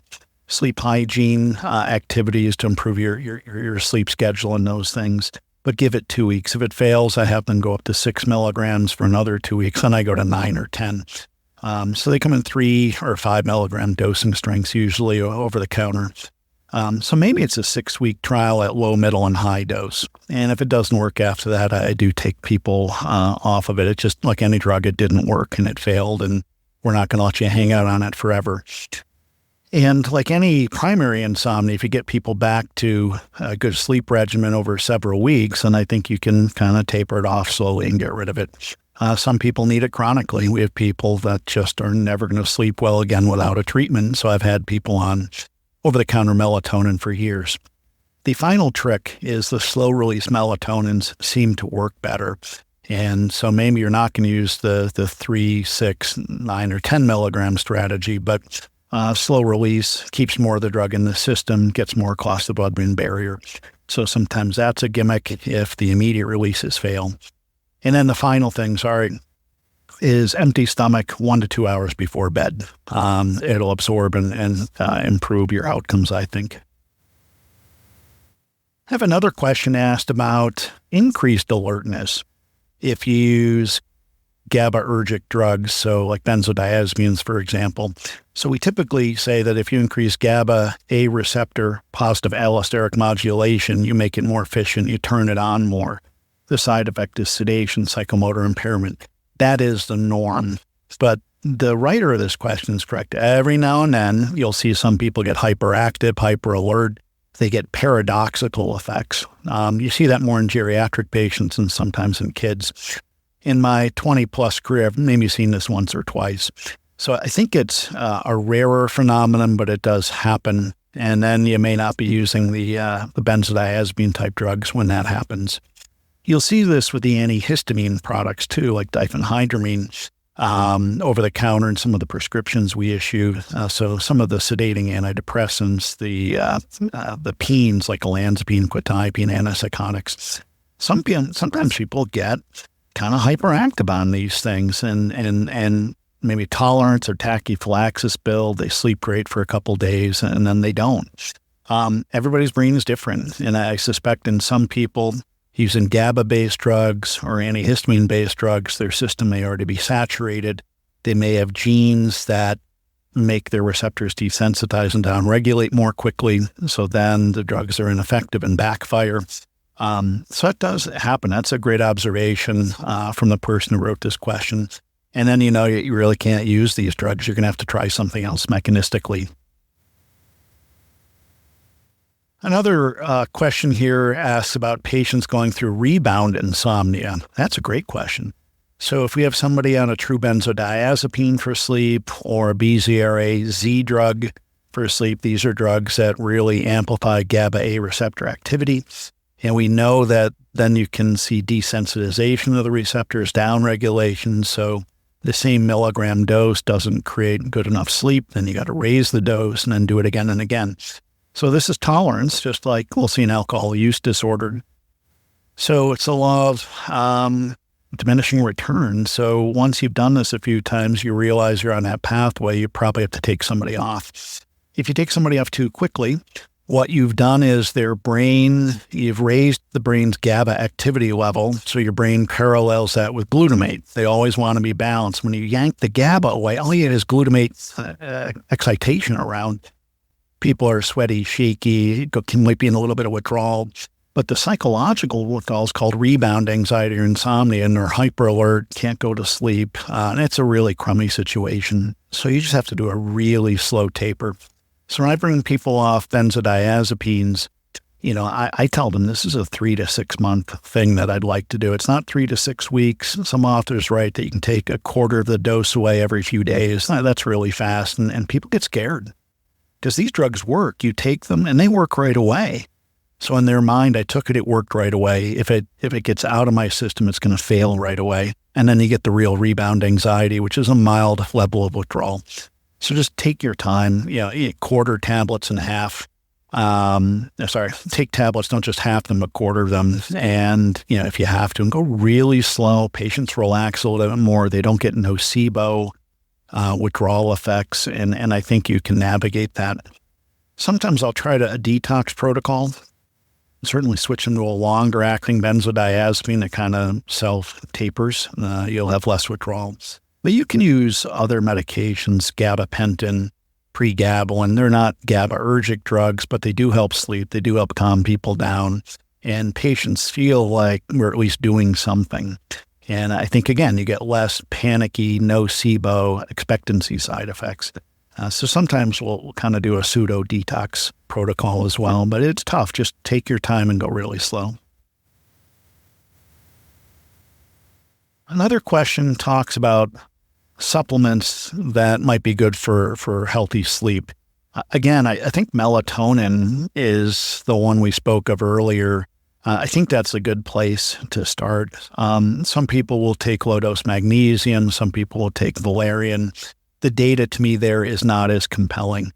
sleep hygiene activities to improve your sleep schedule and those things. But give it 2 weeks. If it fails, I have them go up to 6 milligrams for another 2 weeks. Then I go to 9 or 10. So they come in 3 or 5 milligram dosing strengths, usually over the counter. So maybe it's a 6-week trial at low, middle, and high dose. And if it doesn't work after that, I do take people off of it. It's just like any drug, it didn't work and it failed, and we're not going to let you hang out on it forever. And like any primary insomnia, if you get people back to a good sleep regimen over several weeks, then I think you can kind of taper it off slowly and get rid of it. Some people need it chronically. We have people that just are never going to sleep well again without a treatment. So I've had people on over-the-counter melatonin for years. The final trick is the slow-release melatonins seem to work better. And so maybe you're not going to use the 3, 6, 9, or 10 milligram strategy, but slow release keeps more of the drug in the system, gets more across the blood-brain barrier. So sometimes that's a gimmick if the immediate releases fail. And then the final thing, is empty stomach 1 to 2 hours before bed. It'll absorb and improve your outcomes, I think. I have another question asked about increased alertness if you use GABAergic drugs, so like benzodiazepines, for example. So we typically say that if you increase GABA A receptor positive allosteric modulation, you make it more efficient, you turn it on more. The side effect is sedation, psychomotor impairment. That is the norm. But the writer of this question is correct. Every now and then, you'll see some people get hyperactive, hyper-alert. They get paradoxical effects. You see that more in geriatric patients and sometimes in kids. In my 20-plus career, I've maybe seen this once or twice. So I think it's a rarer phenomenon, but it does happen. And then you may not be using the benzodiazepine type drugs when that happens. You'll see this with the antihistamine products too, like diphenhydramine, over the counter and some of the prescriptions we issue. So some of the sedating antidepressants, the penes like olanzapine, quetiapine, antipsychotics. Sometimes people get kind of hyperactive on these things and maybe tolerance or tachyphylaxis build. They sleep great for a couple days and then they don't. Everybody's brain is different. And I suspect in some people using GABA-based drugs or antihistamine-based drugs, their system may already be saturated. They may have genes that make their receptors desensitize and downregulate more quickly. So then the drugs are ineffective and backfire. So that does happen. That's a great observation from the person who wrote this question. And then, you really can't use these drugs. You're going to have to try something else mechanistically. Another question here asks about patients going through rebound insomnia. That's a great question. So if we have somebody on a true benzodiazepine for sleep or a BZRA-Z drug for sleep, these are drugs that really amplify GABA-A receptor activity. And we know that then you can see desensitization of the receptors, downregulation. So the same milligram dose doesn't create good enough sleep. Then you got to raise the dose and then do it again and again. So this is tolerance, just like we'll see in alcohol use disorder. So it's a law of diminishing return. So once you've done this a few times, you realize you're on that pathway, you probably have to take somebody off. If you take somebody off too quickly, what you've done is you've raised the brain's GABA activity level, so your brain parallels that with glutamate. They always want to be balanced. When you yank the GABA away, all you get is glutamate excitation around. People are sweaty, shaky, might be in a little bit of withdrawal. But the psychological withdrawal is called rebound anxiety or insomnia, and they're hyper alert, can't go to sleep, and it's a really crummy situation. So you just have to do a really slow taper. So when I bring people off benzodiazepines, I tell them this is a 3 to 6 month thing that I'd like to do. It's not 3 to 6 weeks. Some authors write that you can take a quarter of the dose away every few days. That's really fast, and people get scared because these drugs work. You take them and they work right away. So in their mind, I took it, it worked right away. If it gets out of my system, it's going to fail right away. And then you get the real rebound anxiety, which is a mild level of withdrawal. So just take your time, quarter tablets in half. Take tablets, don't just half them, but quarter them. And, if you have to, and go really slow. Patients relax a little bit more. They don't get nocebo withdrawal effects. And I think you can navigate that. Sometimes I'll try a detox protocol. Certainly switch them to a longer acting benzodiazepine that kind of self-tapers. You'll have less withdrawals. But you can use other medications, gabapentin, pregabalin. They're not GABAergic drugs, but they do help sleep. They do help calm people down. And patients feel like we're at least doing something. And I think, again, you get less panicky, nocebo expectancy side effects. So sometimes we'll kind of do a pseudo detox protocol as well, but it's tough. Just take your time and go really slow. Another question talks about supplements that might be good for healthy sleep. Again, I think melatonin is the one we spoke of earlier. I think that's a good place to start. Some people will take low-dose magnesium. Some people will take valerian. The data to me there is not as compelling.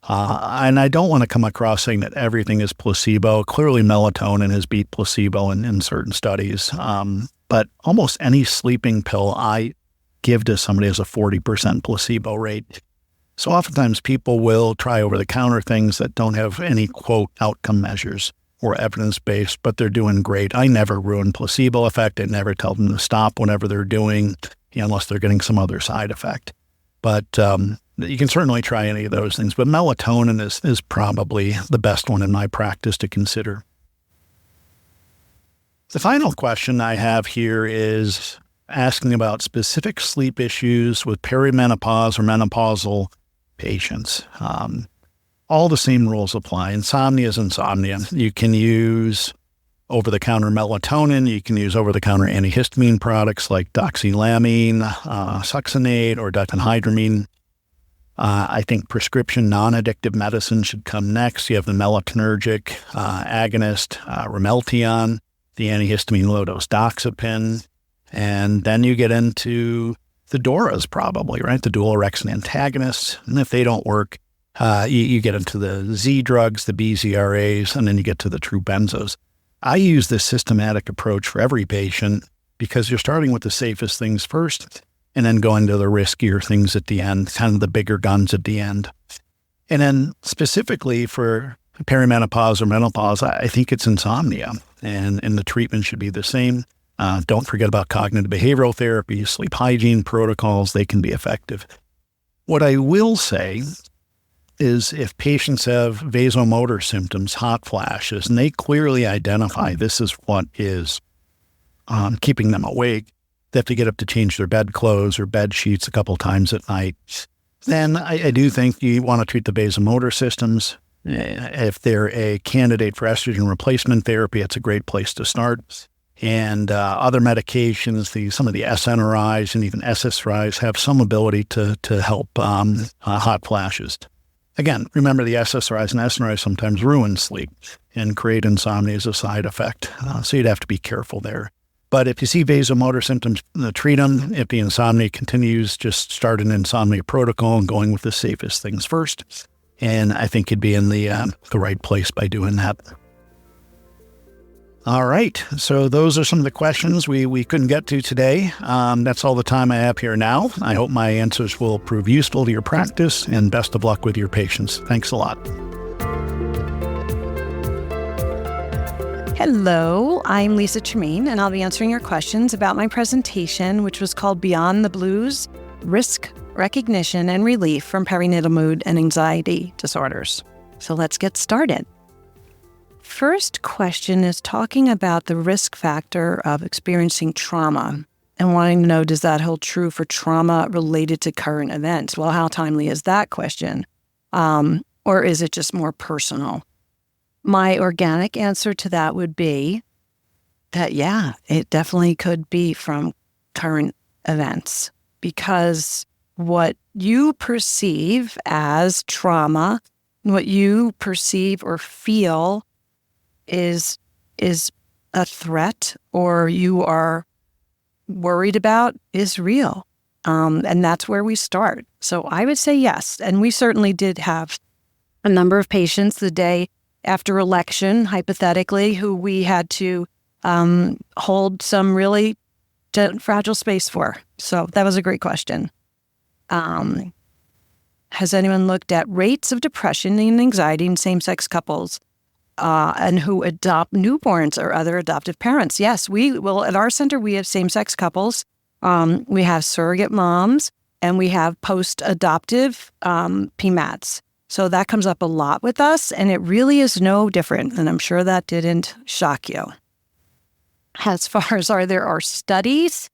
And I don't want to come across saying that everything is placebo. Clearly, melatonin has beat placebo in certain studies. But almost any sleeping pill I give to somebody has a 40% placebo rate. So oftentimes people will try over-the-counter things that don't have any, quote, outcome measures or evidence-based, but they're doing great. I never ruin placebo effect. I never tell them to stop whatever they're doing, unless they're getting some other side effect. But you can certainly try any of those things. But melatonin is probably the best one in my practice to consider. The final question I have here is asking about specific sleep issues with perimenopause or menopausal patients. All the same rules apply. Insomnia is insomnia. You can use over-the-counter melatonin. You can use over-the-counter antihistamine products like doxylamine, succinate, or diphenhydramine. I think prescription non-addictive medicine should come next. You have the melatonergic agonist, Ramelteon, the antihistamine low-dose doxepin, and then you get into the DORAs probably, right? The dual orexin antagonists. And if they don't work, you get into the Z drugs, the BZRAs, and then you get to the true benzos. I use this systematic approach for every patient because you're starting with the safest things first and then going to the riskier things at the end, kind of the bigger guns at the end. And then specifically for perimenopause or menopause, I think it's insomnia, and the treatment should be the same. Don't forget about cognitive behavioral therapy, sleep hygiene protocols. They can be effective. What I will say is if patients have vasomotor symptoms, hot flashes, and they clearly identify this is what is keeping them awake, they have to get up to change their bedclothes or bed sheets a couple times at night, then I do think you want to treat the vasomotor systems. If they're a candidate for estrogen replacement therapy, it's a great place to start. And other medications, some of the SNRIs and even SSRIs have some ability to help hot flashes. Again, remember the SSRIs and SNRIs sometimes ruin sleep and create insomnia as a side effect. So you'd have to be careful there. But if you see vasomotor symptoms, treat them. If the insomnia continues, just start an insomnia protocol and going with the safest things first. And I think you'd be in the right place by doing that. All right. So those are some of the questions we couldn't get to today. That's all the time I have here now. I hope my answers will prove useful to your practice, and best of luck with your patients. Thanks a lot. Hello, I'm Lisa.tremayne, and I'll be answering your questions about my presentation, which was called Beyond the Blues, Risk Recognition and Relief from Perinatal Mood and Anxiety Disorders. So let's get started. First question is talking about the risk factor of experiencing trauma and wanting to know, does that hold true for trauma related to current events? Well, how timely is that question? Or is it just more personal? My organic answer to that would be that, yeah, it definitely could be from current events, because what you perceive as trauma, what you perceive or feel is a threat or you are worried about is real. And that's where we start. So I would say yes. And we certainly did have a number of patients the day after election, hypothetically, who we had to hold some really fragile space for. So that was a great question. Has anyone looked at rates of depression and anxiety in same-sex couples and who adopt newborns or other adoptive parents? Yes, we will. At our center, we have same-sex couples. We have surrogate moms, and we have post-adoptive PMATs. So that comes up a lot with us, and it really is no different. And I'm sure that didn't shock you. As far as there are studies,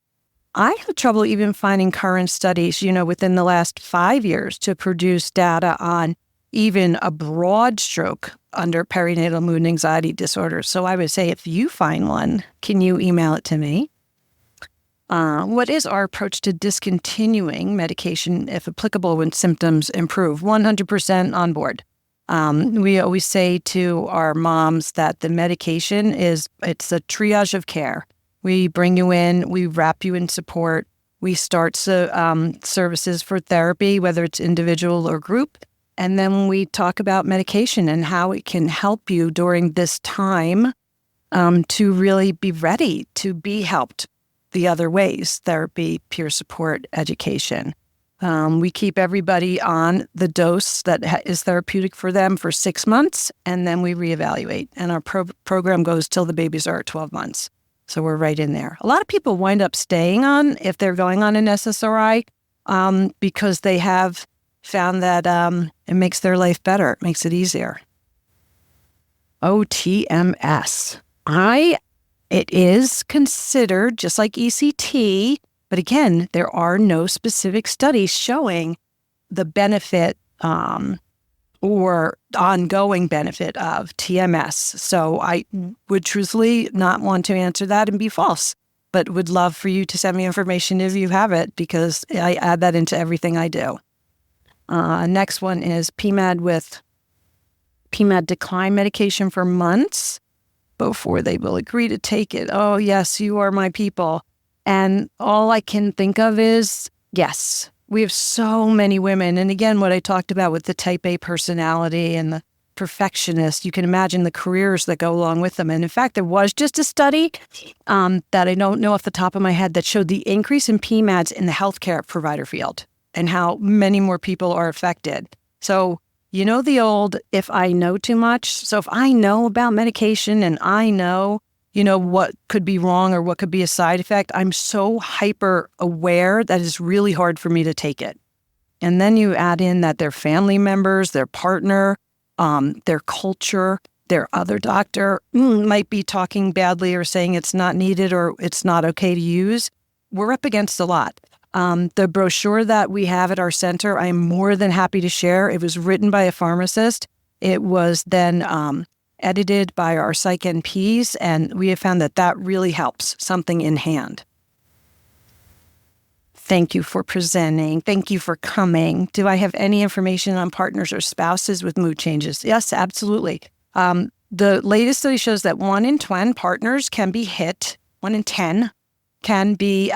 I have trouble even finding current studies, within the last 5 years to produce data on even a broad stroke under perinatal mood and anxiety disorders. So I would say if you find one, can you email it to me? What is our approach to discontinuing medication, if applicable, when symptoms improve? 100% on board. We always say to our moms that the medication it's a triage of care. We bring you in, we wrap you in support, we start services for therapy, whether it's individual or group, and then we talk about medication and how it can help you during this time to really be ready to be helped the other ways: therapy, peer support, education. We keep everybody on the dose that is therapeutic for them for 6 months, and then we reevaluate. And our program goes till the babies are 12 months. So we're right in there. A lot of people wind up staying on if they're going on an SSRI because they have found that it makes their life better. It makes it easier. OTMS. It is considered just like ECT, but again, there are no specific studies showing the benefit or ongoing benefit of TMS. So I would truthfully not want to answer that and be false, but would love for you to send me information if you have it, because I add that into everything I do. Next one is PMAD decline medication for months before they will agree to take it. Oh, yes, you are my people. And all I can think of is, yes, we have so many women. And again, what I talked about with the type A personality and the perfectionist, you can imagine the careers that go along with them. And in fact, there was just a study that I don't know off the top of my head that showed the increase in PMADs in the healthcare provider field and how many more people are affected. So, you know, the old, if I know too much. So if I know about medication and I know, you know, what could be wrong or what could be a side effect, I'm so hyper aware that it's really hard for me to take it. And then you add in that their family members, their partner, their culture, their other doctor might be talking badly or saying it's not needed or it's not okay to use. We're up against a lot. The brochure that we have at our center, I'm more than happy to share. It was written by a pharmacist. It was then edited by our psych NPs, and we have found that that really helps, something in hand. Thank you for presenting. Thank you for coming. Do I have any information on partners or spouses with mood changes? Yes, absolutely. The latest study shows that 1 in 10 partners can be hit, 1 in 10 can be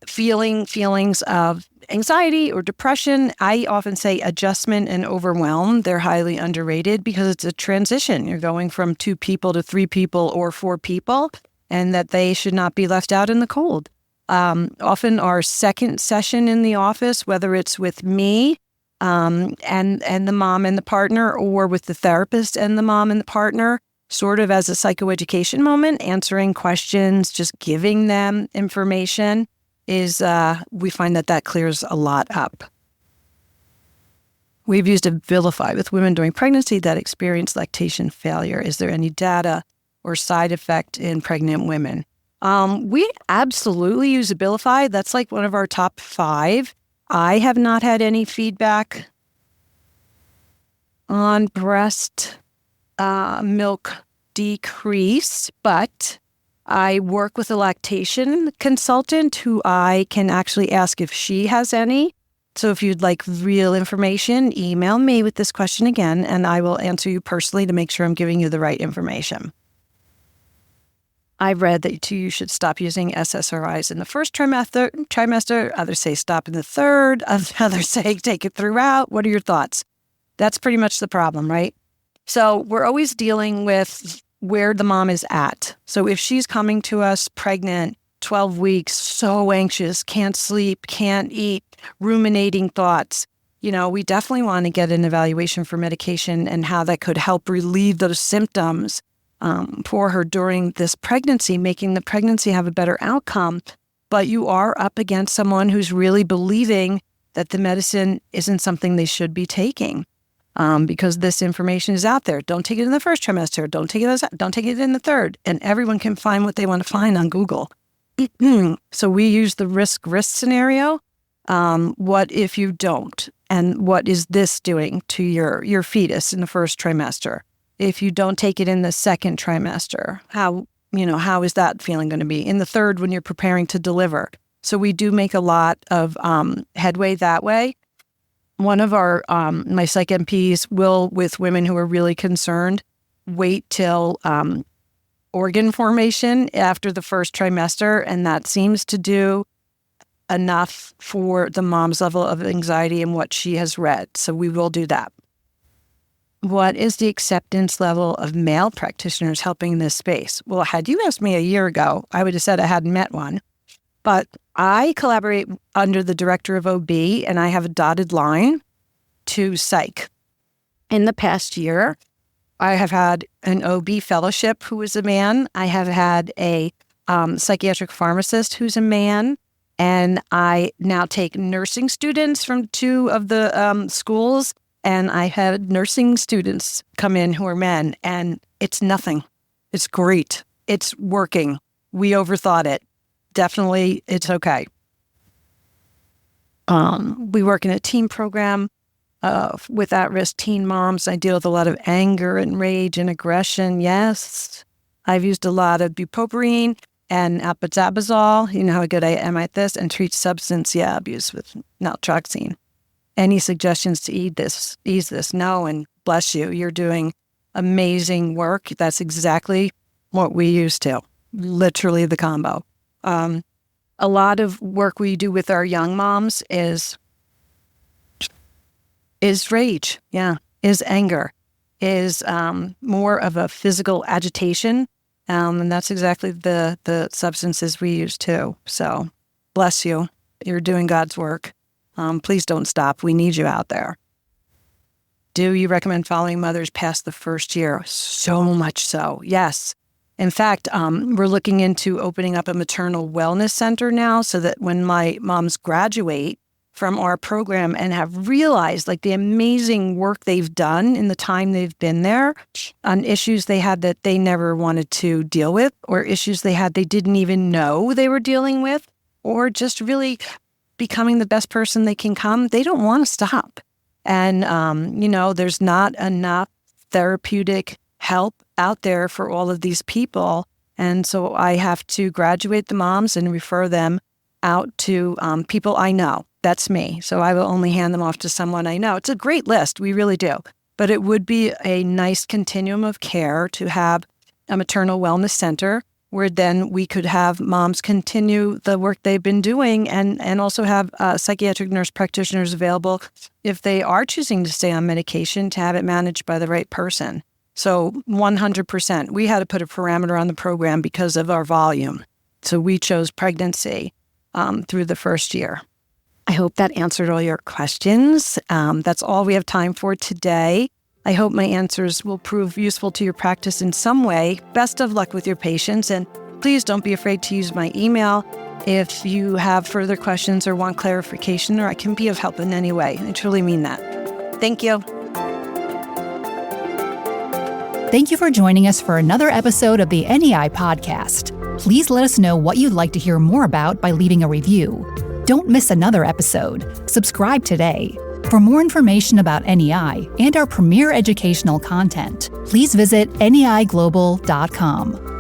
feelings of anxiety or depression. I often say adjustment and overwhelm. They're highly underrated because it's a transition. You're going from 2 people to 3 people or 4 people, and that they should not be left out in the cold. Often our second session in the office, whether it's with me and the mom and the partner, or with the therapist and the mom and the partner, sort of as a psychoeducation moment, answering questions, just giving them information, is we find that clears a lot up. We've used Abilify with women during pregnancy that experience lactation failure. Is there any data or side effect in pregnant women? We absolutely use Abilify. That's like one of our top 5. I have not had any feedback on breast milk decrease, but I work with a lactation consultant who I can actually ask if she has any. So if you'd like real information, email me with this question again, and I will answer you personally to make sure I'm giving you the right information. I've read that you should stop using SSRIs in the first trimester. Others say stop in the third. Others say take it throughout. What are your thoughts? That's pretty much the problem, right? So we're always dealing with where the mom is at. So if she's coming to us pregnant, 12 weeks, so anxious, can't sleep, can't eat, ruminating thoughts, we definitely want to get an evaluation for medication and how that could help relieve those symptoms for her during this pregnancy, making the pregnancy have a better outcome. But you are up against someone who's really believing that the medicine isn't something they should be taking. Because this information is out there. Don't take it in the first trimester. Don't take it in the third. And everyone can find what they want to find on Google. So we use the risk scenario. What if you don't? And what is this doing to your fetus in the first trimester? If you don't take it in the second trimester, how is that feeling going to be? In the third, when you're preparing to deliver. So we do make a lot of headway that way. One of our, my psych NPs will, with women who are really concerned, wait till organ formation after the first trimester, and that seems to do enough for the mom's level of anxiety and what she has read. So we will do that. What is the acceptance level of male practitioners helping in this space? Well, had you asked me a year ago, I would have said I hadn't met one. But I collaborate under the director of OB, and I have a dotted line to psych. In the past year, I have had an OB fellowship who is a man. I have had a psychiatric pharmacist who's a man. And I now take nursing students from 2 of the schools, and I had nursing students come in who are men, and it's nothing. It's great. It's working. We overthought it. Definitely, it's okay. We work in a team program. with at-risk teen moms. I deal with a lot of anger and rage and aggression. Yes, I've used a lot of bupropion and albuterol. You know how good I am at this, and treat substance abuse with naltrexone. Any suggestions to ease this? No, and bless you. You're doing amazing work. That's exactly what we used to. Literally the combo. A lot of work we do with our young moms is rage, is anger, is more of a physical agitation, and that's exactly the substances we use too. So, bless you. You're doing God's work. Please don't stop. We need you out there. Do you recommend following mothers past the first year? So much so, yes. In fact, we're looking into opening up a maternal wellness center now so that when my moms graduate from our program and have realized like the amazing work they've done in the time they've been there on issues they had that they never wanted to deal with, or issues they had they didn't even know they were dealing with, or just really becoming the best person they can come, they don't want to stop. And, there's not enough therapeutic help out there for all of these people. And so I have to graduate the moms and refer them out to people I know. That's me. So I will only hand them off to someone I know. It's a great list. We really do. But it would be a nice continuum of care to have a maternal wellness center where then we could have moms continue the work they've been doing and also have psychiatric nurse practitioners available if they are choosing to stay on medication to have it managed by the right person. So 100%. We had to put a parameter on the program because of our volume. So we chose pregnancy through the first year. I hope that answered all your questions. That's all we have time for today. I hope my answers will prove useful to your practice in some way. Best of luck with your patients, and please don't be afraid to use my email if you have further questions or want clarification, or I can be of help in any way. I truly mean that. Thank you. Thank you for joining us for another episode of the NEI podcast. Please let us know what you'd like to hear more about by leaving a review. Don't miss another episode. Subscribe today. For more information about NEI and our premier educational content, please visit NEIglobal.com.